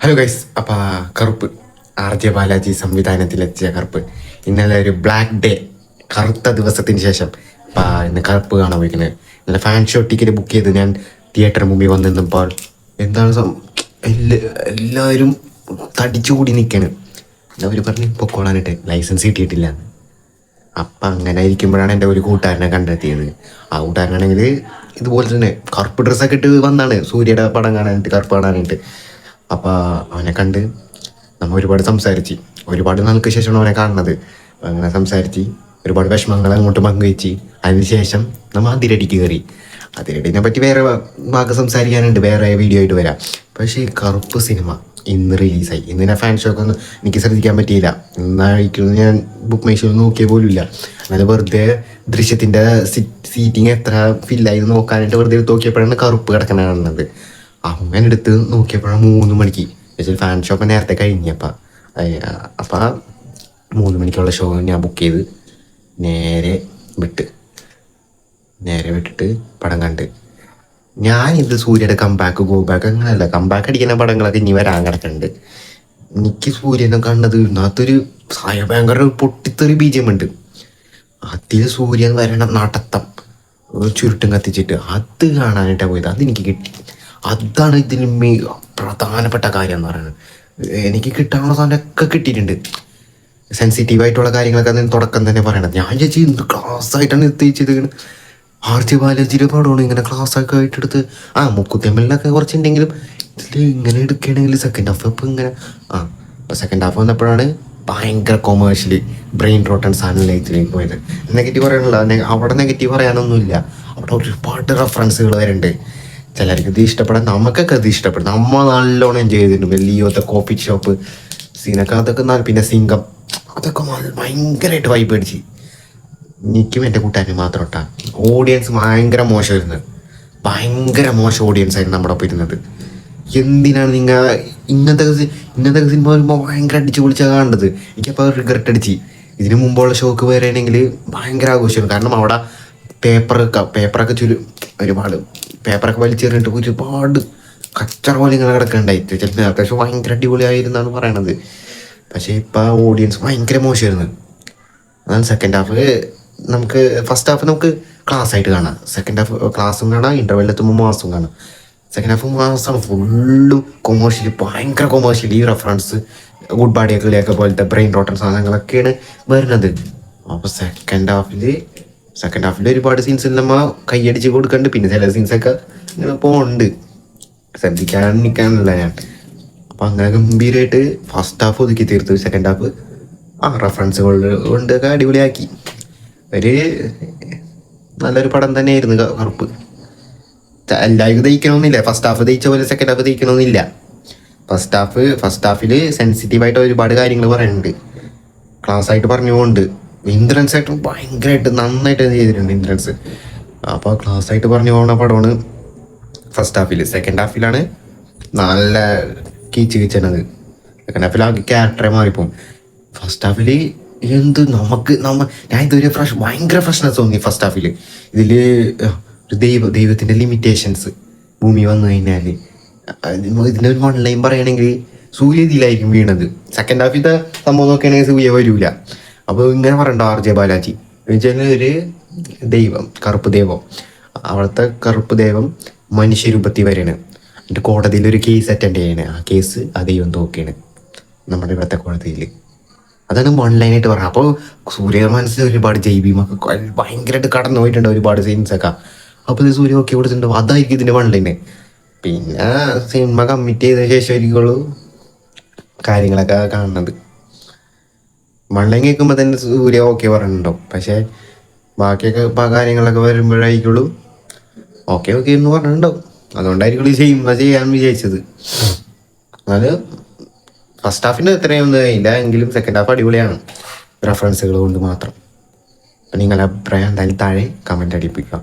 Hello guys. അപ്പം കറുപ്പ് RJ Balaji സംവിധാനത്തിലെത്തിയ കറുപ്പ് ഇന്നലെ ഒരു ബ്ലാക്ക് ഡേ, കറുത്ത ദിവസത്തിന് ശേഷം ഇന്ന് കറുപ്പ് കാണാൻ പോയിക്കുന്നത്. ഇന്നലെ ഫാൻ ഷോ ടിക്കറ്റ് ബുക്ക് ചെയ്ത് ഞാൻ തിയേറ്ററിന് മുമ്പിൽ വന്ന് നിന്നപ്പോൾ എന്താണ് എല്ലാവരും തടിച്ചുകൂടി നിൽക്കാണ്. അവർ പറഞ്ഞ് പൊക്കോളാനിട്ട് ലൈസൻസ് കിട്ടിയിട്ടില്ല. അപ്പം അങ്ങനെ ഇരിക്കുമ്പോഴാണ് എൻ്റെ ഒരു കൂട്ടുകാരനെ കണ്ടെത്തിയത്. ആ കൂട്ടുകാരനാണെങ്കിൽ ഇതുപോലെ തന്നെ കറുപ്പ് ഡ്രസ്സൊക്കെ ഇട്ട് വന്നാണ് സൂര്യയുടെ പടം കാണാനായിട്ട്, കറുപ്പ് കാണാനായിട്ട്. അപ്പോൾ അവനെ കണ്ട് നമ്മൾ ഒരുപാട് സംസാരിച്ച്, ഒരുപാട് നാൾക്ക് ശേഷമാണ് അവനെ കാണുന്നത്. അങ്ങനെ സംസാരിച്ച് ഒരുപാട് വിഷമങ്ങൾ അങ്ങോട്ട് പങ്കുവെച്ച് അതിനുശേഷം നമ്മൾ അതിരടിക്ക് കയറി. അതിരടിനെ പറ്റി വേറെ ഭാഗം സംസാരിക്കാനുണ്ട്, വേറെ വീഡിയോ ആയിട്ട് വരാം. പക്ഷേ ഈ കറുപ്പ് സിനിമ ഇന്ന് റിലീസായി. ഇന്ന് ഞാൻ ഫാൻ ഷോക്ക് ഒന്നും എനിക്ക് ശ്രദ്ധിക്കാൻ പറ്റിയില്ല. ഇന്നായിരിക്കും ഞാൻ ബുക്ക് മൈ ഷോയിൽ നോക്കിയ പോലും ഇല്ല. എന്നാലും വെറുതെ ദൃശ്യത്തിൻ്റെ സീറ്റിങ് എത്ര ഫില്ലായി നോക്കാനായിട്ട് വെറുതെ എടുത്ത് നോക്കിയപ്പോഴാണ് കറുപ്പ് കിടക്കണ കാണുന്നത്. അങ്ങനെ എടുത്ത് നോക്കിയപ്പോഴാണ് 3 മണിക്ക്. ഫാൻ ഷോ ഒക്കെ നേരത്തെ കഴിഞ്ഞപ്പം 3 മണിക്കുള്ള ഷോ ഞാൻ ബുക്ക് ചെയ്ത് നേരെ വിട്ടിട്ട് പടം കണ്ട്. ഞാനിത് സൂര്യയുടെ കംബാക്ക് ഗോ ബാക്ക് അങ്ങനെയല്ല, കംബാക്ക് അടിക്കുന്ന പടങ്ങളൊക്കെ ഇനി വരാൻ കിടക്കുന്നുണ്ട്. എനിക്ക് സൂര്യനെ കണ്ടത് ഇതിനകത്തൊരു ഭയങ്കര പൊട്ടിത്തെറി BGM ഉണ്ട്. അതിൽ സൂര്യൻ വരണ നടത്തം, ചുരുട്ടും കത്തിച്ചിട്ട് അത് കാണാനായിട്ടാണ് പോയത്. അതെനിക്ക് കിട്ടി. അതാണ് ഇതിൽ പ്രധാനപ്പെട്ട കാര്യം എന്ന് പറയുന്നത്. എനിക്ക് കിട്ടാനുള്ള സാധനമൊക്കെ കിട്ടിയിട്ടുണ്ട്. സെൻസിറ്റീവായിട്ടുള്ള കാര്യങ്ങളൊക്കെ അതിന് തുടക്കം തന്നെ പറയണത്. ഞാൻ ചേച്ചി എന്ത് ക്ലാസ് ആയിട്ടാണ് എത്തിച്ചത്. RJ ബാലാജിയുടെ പടമാണ് ഇങ്ങനെ ക്ലാസ്സൊക്കെ ആയിട്ടെടുത്ത്. മുക്കുത്തിയമ്മലിനൊക്കെ കുറച്ചുണ്ടെങ്കിലും ഇതിൽ ഇങ്ങനെ എടുക്കുകയാണെങ്കിൽ സെക്കൻഡ് ഹാഫ് ഇപ്പം ഇങ്ങനെ സെക്കൻഡ് ഹാഫ് വന്നപ്പോഴാണ് ഭയങ്കര കൊമേഴ്ഷ്യലി ബ്രെയിൻ റോട്ടൺ സാധനത്തിലേക്ക് പോയത്. നെഗറ്റീവ് പറയാനുള്ള അവിടെ നെഗറ്റീവ് പറയാനൊന്നുമില്ല. അവിടെ ഒരുപാട് റെഫറൻസുകൾ വരുന്നുണ്ട്. ചിലർക്ക് ഇത് ഇഷ്ടപ്പെടാൻ, നമുക്കൊക്കെ ഇത് ഇഷ്ടപ്പെടും. നമ്മൾ നല്ലോണം എൻജോയ് ചെയ്തിട്ടുണ്ട്. ലിയോത്തെ കോഫി ഷോപ്പ് സീനൊക്കെ അതൊക്കെ പിന്നെ സിംഗം അതൊക്കെ ഭയങ്കരമായിട്ട് വൈബ് അടിച്ച്. എനിക്കും എൻ്റെ കൂട്ടുകാരന് മാത്രം ഇട്ടാ. ഓഡിയൻസ് ഭയങ്കര മോശമായിരുന്നു, ഭയങ്കര മോശം ഓഡിയൻസ് ആയിരുന്നു നമ്മുടെ ഒപ്പം ഇരുന്നത്. എന്തിനാണ് നിങ്ങൾ ഇങ്ങനത്തെ സിനിമ വരുമ്പോൾ ഭയങ്കര അടിച്ച് പൊളിച്ചാൽ കാണേണ്ടത്? എനിക്കപ്പോൾ റിഗ്രറ്റ് അടിച്ച്. ഇതിന് മുമ്പുള്ള ഷോക്ക് വരികയാണെങ്കിൽ ഭയങ്കര ആഘോഷമാണ്. കാരണം അവിടെ പേപ്പറൊക്കെ ഒരുപാട് പേപ്പറൊക്കെ വലിച്ചെറിഞ്ഞിട്ട് ഒരുപാട് കച്ചറ പോലെ ഇങ്ങനെ കിടക്കണ്ടായിട്ട് അത്യാവശ്യം ഭയങ്കര അടിപൊളിയായിരുന്നാണ് പറയണത്. പക്ഷേ ഇപ്പം ഓഡിയൻസ് ഭയങ്കര മോശമായിരുന്നു. അതാണ് സെക്കൻഡ് ഹാഫ് നമുക്ക് ഫസ്റ്റ് ഹാഫ് നമുക്ക് ക്ലാസ് ആയിട്ട് കാണാം, സെക്കൻഡ് ഹാഫ് ക്ലാസ്സും കാണാം, ഇൻ്റർവെല്ലെത്തുമ്പോൾ മാസും കാണാം. സെക്കൻഡ് ഹാഫ് മാസമാണ് ഫുള്ളും കൊമേഴ്ഷ്യലി, ഭയങ്കര കൊമേഴ്ഷ്യലി റെഫറൻസ് ഗുഡ് ബാഡിയൊക്കെ കളിയൊക്കെ പോലത്തെ ബ്രെയിൻ റോട്ടൺ സാധനങ്ങളൊക്കെയാണ് വരുന്നത്. അപ്പോൾ സെക്കൻഡ് ഹാഫിൽ ഒരുപാട് സീൻസ് നമ്മൾ കൈയടിച്ച് കൊടുക്കുന്നുണ്ട്. പിന്നെ ചില സീൻസൊക്കെ ഇങ്ങനെ പോകുന്നുണ്ട്, ശ്രദ്ധിക്കാൻ നിൽക്കാനില്ല ഞാൻ. അപ്പം അങ്ങനെ ഗംഭീരമായിട്ട് ഫസ്റ്റ് ഹാഫ് ഒതുക്കി തീർത്തു. സെക്കൻഡ് ഹാഫ് റെഫറൻസുകൾ കൊണ്ടൊക്കെ അടിപൊളിയാക്കി. നല്ലൊരു പടം തന്നെയായിരുന്നു കറുപ്പ്. എല്ലാവർക്കും ദഹിക്കണമെന്നില്ല, ഫസ്റ്റ് ഹാഫ് ദഹിച്ച പോലെ സെക്കൻഡ് ഹാഫ് ദഹിക്കണമെന്നില്ല. ഫസ്റ്റ് ഹാഫിൽ സെൻസിറ്റീവായിട്ട് ഒരുപാട് കാര്യങ്ങൾ പറയുന്നുണ്ട്, ക്ലാസ് ആയിട്ട് പറഞ്ഞുകൊണ്ട്. ഇന്ദ്രൻസ് ആയിട്ട് ഭയങ്കരമായിട്ട് നന്നായിട്ട് ചെയ്തിട്ടുണ്ട് ഇന്ദ്രൻസ്. അപ്പോൾ ക്ലാസ് ആയിട്ട് പറഞ്ഞു പോകുന്ന പടമാണ് ഫസ്റ്റ് ഹാഫിൽ. സെക്കൻഡ് ഹാഫിലാണ് നല്ല കീച്ചണത്. സെക്കൻഡ് ഹാഫിൽ ആ ക്യാരക്ടറെ മാറിപ്പോവും. ഫസ്റ്റ് ഹാഫിൽ ഞാൻ ഇതുവരെ ഭയങ്കര ഫ്രഷ്നെസ് തോന്നി ഫസ്റ്റ് ഹാഫിൽ. ഇതിൽ ദൈവത്തിൻ്റെ ലിമിറ്റേഷൻസ് ഭൂമി വന്നു കഴിഞ്ഞാൽ ഇതിൻ്റെ ഒരു ഓൺലൈൻ പറയുകയാണെങ്കിൽ സൂര്യ ഇതിലായിരിക്കും വീണത്. സെക്കൻഡ് ഹാഫിലത്തെ സംഭവം നോക്കുകയാണെങ്കിൽ സൂര്യ വരില്ല. അപ്പോൾ ഇങ്ങനെ പറയണ്ട RJ ബാലാജി എന്നുവെച്ചാൽ ഒരു ദൈവം, കറുപ്പ് ദൈവം. അവിടുത്തെ കറുപ്പ് ദൈവം മനുഷ്യരൂപത്തിൽ വരെയാണ്. എന്നിട്ട് കോടതിയിലൊരു കേസ് അറ്റൻഡ് ചെയ്യണേ. ആ കേസ് ആ ദൈവം തോക്കുകയാണ് നമ്മുടെ ഇവിടുത്തെ കോടതിയിൽ. അതാണ് ഓൺലൈനായിട്ട് പറഞ്ഞത്. അപ്പോൾ സൂര്യ മനസ്സിൽ ഒരുപാട് ജൈവീമൊക്കെ ഭയങ്കരമായിട്ട് കടന്നു പോയിട്ടുണ്ട്, ഒരുപാട് സീൻസൊക്കെ. അപ്പോൾ ഇത് സൂര്യ നോക്കി കൊടുത്തിട്ടുണ്ടോ, അതായിരിക്കും ഇതിൻ്റെ ഓൺലൈന്. പിന്നെ സിനിമ കമ്മിറ്റ് ചെയ്ത ശേഷമായിരിക്കുള്ളൂ കാര്യങ്ങളൊക്കെ കാണുന്നത്. ഓൺലൈൻ കേൾക്കുമ്പോൾ തന്നെ സൂര്യ ഓക്കെ പറയുന്നുണ്ടാവും. പക്ഷേ ബാക്കിയൊക്കെ കാര്യങ്ങളൊക്കെ വരുമ്പോഴായിരിക്കുള്ളൂ ഓക്കെ എന്ന് പറഞ്ഞിട്ടുണ്ടാവും. അതുകൊണ്ടായിരിക്കും ഈ സിനിമ ചെയ്യാൻ വിചാരിച്ചത്. അത് ഫസ്റ്റ് ഹാഫിന് എത്രയൊന്നും കഴിയില്ല എങ്കിലും സെക്കൻഡ് ഹാഫ് അടിപൊളിയാണ്, റെഫറൻസുകൾ കൊണ്ട് മാത്രം. അപ്പം നിങ്ങളുടെ അഭിപ്രായം എന്തായാലും താഴെ കമൻ്റ് അടിപ്പിക്കുക.